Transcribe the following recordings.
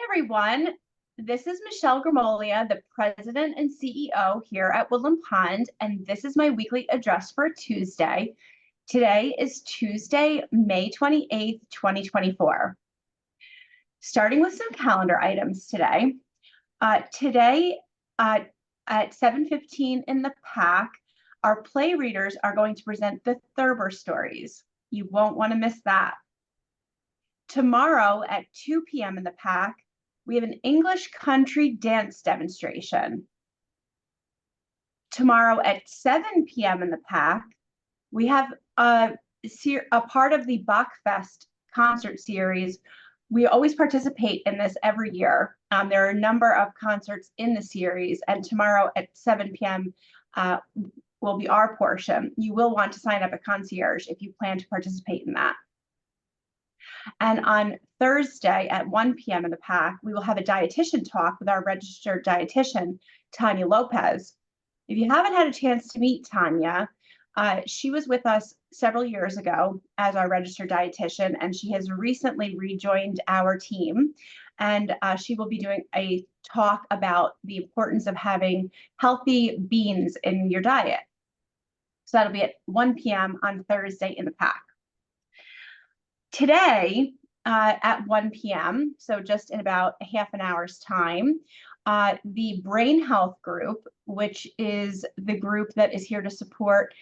everyone. This is Michelle Gramoglia, the President and CEO here at Woodland Pond, and this is my weekly address for Tuesday. Today is Tuesday, May 28th, 2024. Starting with some calendar items today. Today at 7:15 in the pack, our play readers are going to present the Thurber stories. You won't want to miss that. Tomorrow at 2 p.m. in the pack, we have an English country dance demonstration. Tomorrow at 7 p.m. in the pack, we have a part of the Bachfest concert series. We always participate in this every year. There are a number of concerts in the series, and tomorrow at 7 p.m. Will be our portion. You will want to sign up at Concierge if you plan to participate in that. And on Thursday at 1 p.m. in the pack, we will have a dietitian talk with our registered dietitian, Tanya Lopez. If you haven't had a chance to meet Tanya, she was with us several years ago as our registered dietitian, and she has recently rejoined our team. And she will be doing a talk about the importance of having healthy beans in your diet. So that'll be at 1 p.m. on Thursday in the pack. Today at 1 p.m., so just in about a half an hour's time, the Brain Health Group, which is the group that is here to support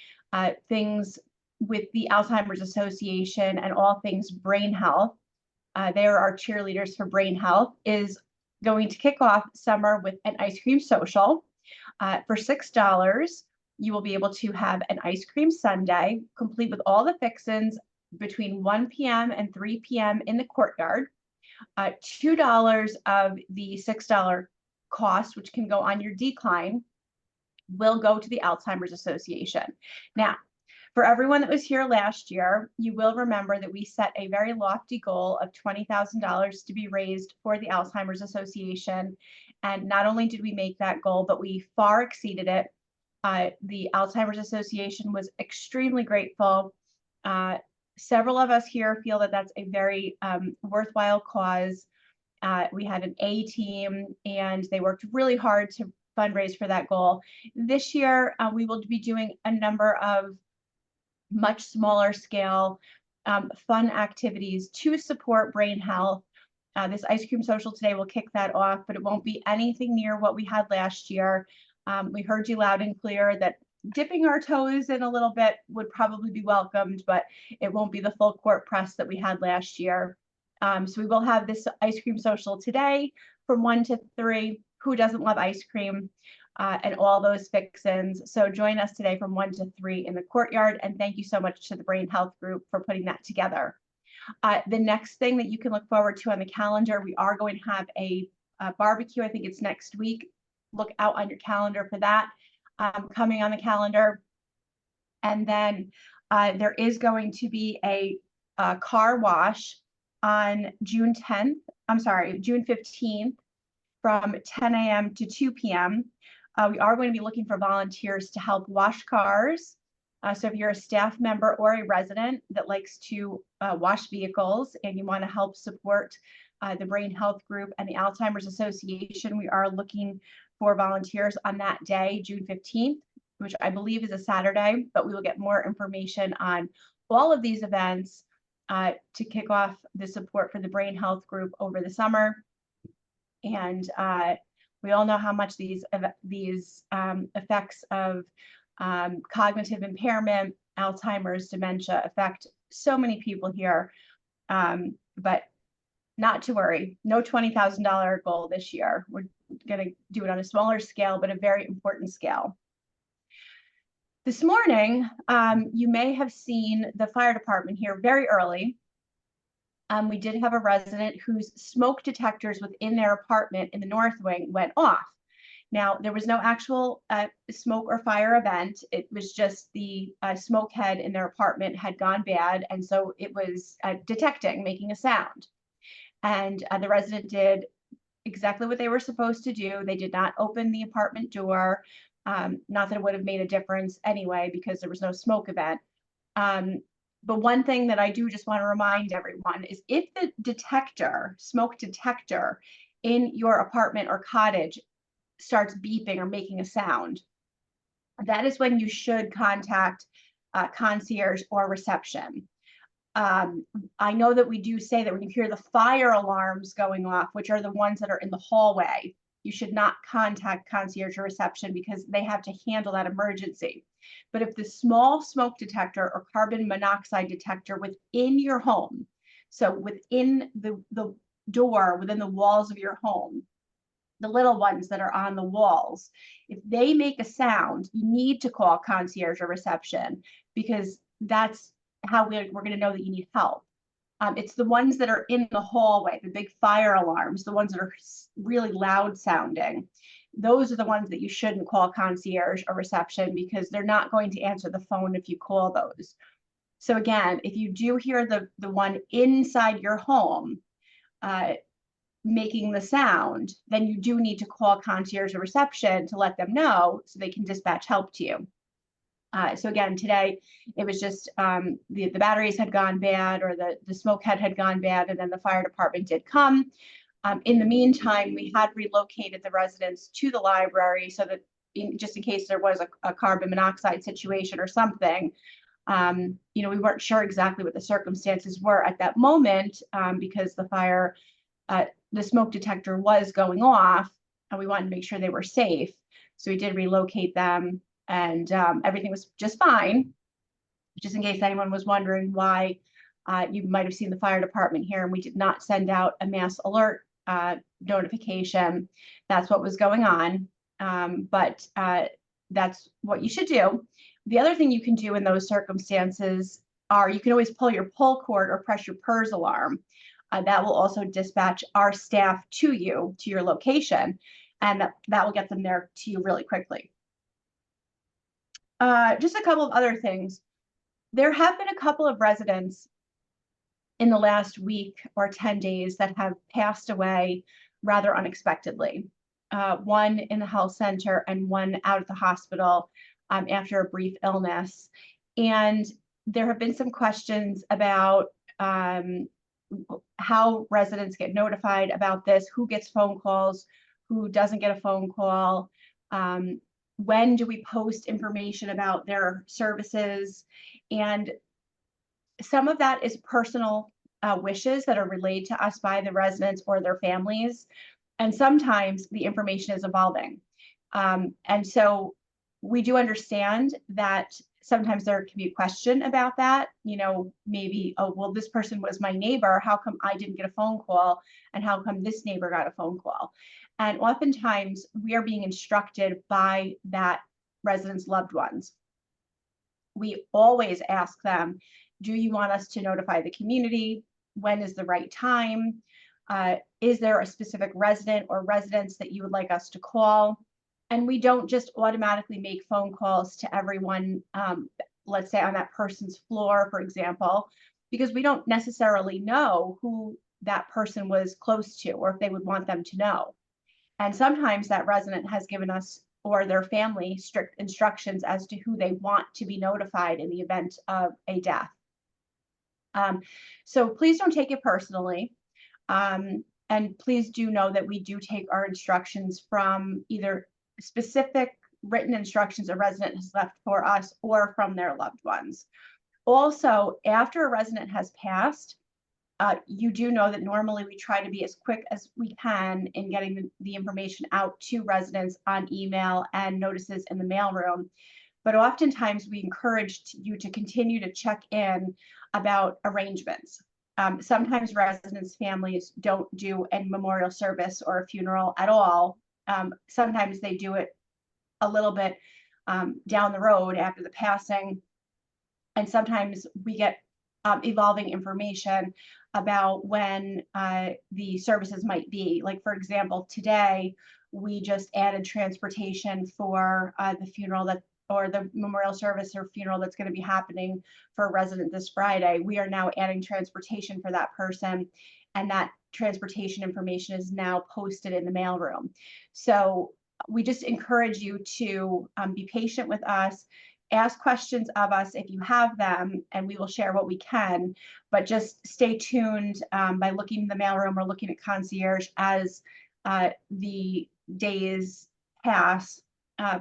things with the Alzheimer's Association and all things brain health, they are our cheerleaders for brain health, is going to kick off summer with an ice cream social. For $6, you will be able to have an ice cream sundae, complete with all the fixins, between 1 p.m. and 3 p.m. in the courtyard. $2 of the $6 cost, which can go on your decline, will go to the Alzheimer's Association. Now, for everyone that was here last year, you will remember that we set a very lofty goal of $20,000 to be raised for the Alzheimer's Association. And not only did we make that goal, but we far exceeded it. The Alzheimer's Association was extremely grateful. Several of us here feel that that's a very worthwhile cause. We had an A team, and they worked really hard to fundraise for that goal. This year, we will be doing a number of much smaller scale fun activities to support brain health. This ice cream social today will kick that off, but it won't be anything near what we had last year. We heard you loud and clear that dipping our toes in a little bit would probably be welcomed, but it won't be the full court press that we had last year. So we will have this ice cream social today from 1 to 3. Who doesn't love ice cream and all those fixins? So join us today from 1 to 3 in the courtyard. And thank you so much to the Brain Health Group for putting that together. The next thing that you can look forward to on the calendar, we are going to have a barbecue. I think it's next week. Look out on your calendar for that. Coming on the calendar. And then there is going to be a car wash on June 15th from 10 a.m. to 2 p.m. We are going to be looking for volunteers to help wash cars. So if you're a staff member or a resident that likes to wash vehicles and you want to help support the Brain Health Group and the Alzheimer's Association, we are looking for volunteers on that day, June 15th, which I believe is a Saturday, but we will get more information on all of these events to kick off the support for the Brain Health Group over the summer. And we all know how much these effects of cognitive impairment, Alzheimer's, dementia affect so many people here. But not to worry, no $20,000 goal this year. We're going to do it on a smaller scale, but a very important scale. This morning, you may have seen the fire department here very early. We did have a resident whose smoke detectors within their apartment in the North Wing went off. Now, there was no actual smoke or fire event. It was just the smoke head in their apartment had gone bad, and so it was detecting, making a sound. And the resident did exactly what they were supposed to do. They did not open the apartment door. Not that it would have made a difference anyway, because there was no smoke event. But one thing that I do just want to remind everyone is if the detector, smoke detector, in your apartment or cottage starts beeping or making a sound, that is when you should contact concierge or reception. I know that we do say that when you hear the fire alarms going off, which are the ones that are in the hallway, you should not contact concierge or reception because they have to handle that emergency. But if the small smoke detector or carbon monoxide detector within your home, so within the door, within the walls of your home, the little ones that are on the walls, if they make a sound, you need to call concierge or reception because that's how we're going to know that you need help. It's the ones that are in the hallway, the big fire alarms, the ones that are really loud sounding. Those are the ones that you shouldn't call concierge or reception because they're not going to answer the phone if you call those. So again, if you do hear the one inside your home making the sound, then you do need to call concierge or reception to let them know so they can dispatch help to you. So again, today it was just the batteries had gone bad or the smoke head had gone bad, and then the fire department did come. In the meantime, we had relocated the residents to the library so that just in case there was a carbon monoxide situation or something, we weren't sure exactly what the circumstances were at that moment because the smoke detector was going off and we wanted to make sure they were safe. So we did relocate them and everything was just fine. Just in case anyone was wondering why you might have seen the fire department here and we did not send out a mass alert notification. That's what was going on. But that's what you should do. The other thing you can do in those circumstances are you can always pull your pull cord or press your PERS alarm. That will also dispatch our staff to your location, and that will get them there to you really quickly. Just a couple of other things. There have been a couple of residents in the last week or 10 days that have passed away rather unexpectedly. One in the health center and one out at the hospital after a brief illness. And there have been some questions about how residents get notified about this, who gets phone calls, who doesn't get a phone call, when do we post information about their services, and some of that is personal wishes that are relayed to us by the residents or their families, and sometimes the information is evolving. And so we do understand that sometimes there can be a question about that, maybe, oh, well, this person was my neighbor. How come I didn't get a phone call? And how come this neighbor got a phone call? And oftentimes we are being instructed by that resident's loved ones. We always ask them, do you want us to notify the community? When is the right time? Is there a specific resident or residents that you would like us to call? And we don't just automatically make phone calls to everyone, let's say on that person's floor, for example, because we don't necessarily know who that person was close to or if they would want them to know. And sometimes that resident has given us or their family strict instructions as to who they want to be notified in the event of a death. So please don't take it personally. And please do know that we do take our instructions from either specific written instructions a resident has left for us or from their loved ones. Also, after a resident has passed, you do know that normally we try to be as quick as we can in getting the information out to residents on email and notices in the mailroom. But oftentimes we encourage you to continue to check in about arrangements. Sometimes residents' families don't do a memorial service or a funeral at all. Sometimes they do it a little bit down the road after the passing. And sometimes we get evolving information about when the services might be. Like, for example, today we just added transportation for the funeral or the memorial service or funeral that's going to be happening for a resident this Friday. We are now adding transportation for that person, and that transportation information is now posted in the mailroom. So we just encourage you to be patient with us, ask questions of us if you have them, and we will share what we can, but just stay tuned by looking in the mailroom or looking at concierge as the days pass,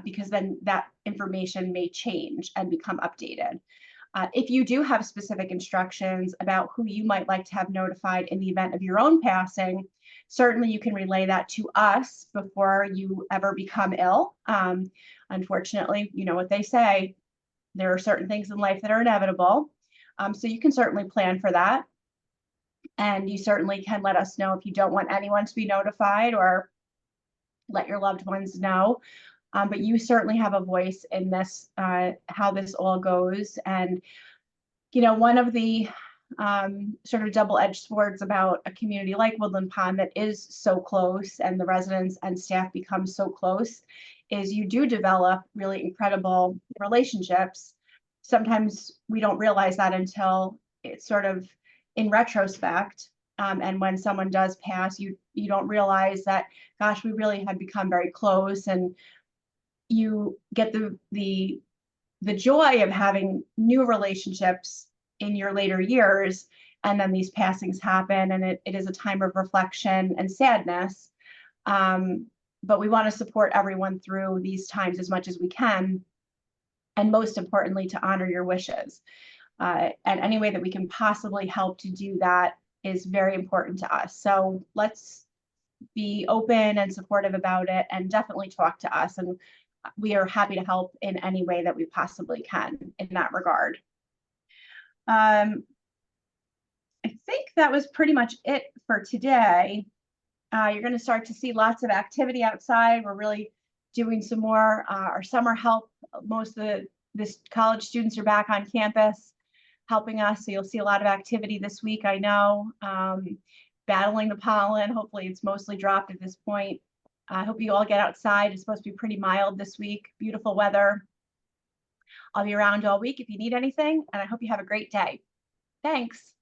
because then that information may change and become updated. If you do have specific instructions about who you might like to have notified in the event of your own passing, certainly you can relay that to us before you ever become ill. Unfortunately, you know what they say, there are certain things in life that are inevitable. So you can certainly plan for that. And you certainly can let us know if you don't want anyone to be notified, or let your loved ones know. But you certainly have a voice in this, how this all goes. And, you know, one of the sort of double-edged swords about a community like Woodland Pond that is so close and the residents and staff become so close is you do develop really incredible relationships. Sometimes we don't realize that until it's sort of in retrospect. And when someone does pass, you don't realize that, gosh, we really had become very close, and you get the joy of having new relationships in your later years, and then these passings happen, and it is a time of reflection and sadness. But we want to support everyone through these times as much as we can, and most importantly, to honor your wishes. And any way that we can possibly help to do that is very important to us. So let's be open and supportive about it, and definitely talk to us. And we are happy to help in any way that we possibly can in that regard. I think that was pretty much it for today. You're going to start to see lots of activity outside. We're really doing some more, our summer help. Most of the college students are back on campus helping us. So you'll see a lot of activity this week, I know. Battling the pollen. Hopefully it's mostly dropped at this point. I hope you all get outside. It's supposed to be pretty mild this week. Beautiful weather. I'll be around all week if you need anything, and I hope you have a great day. Thanks.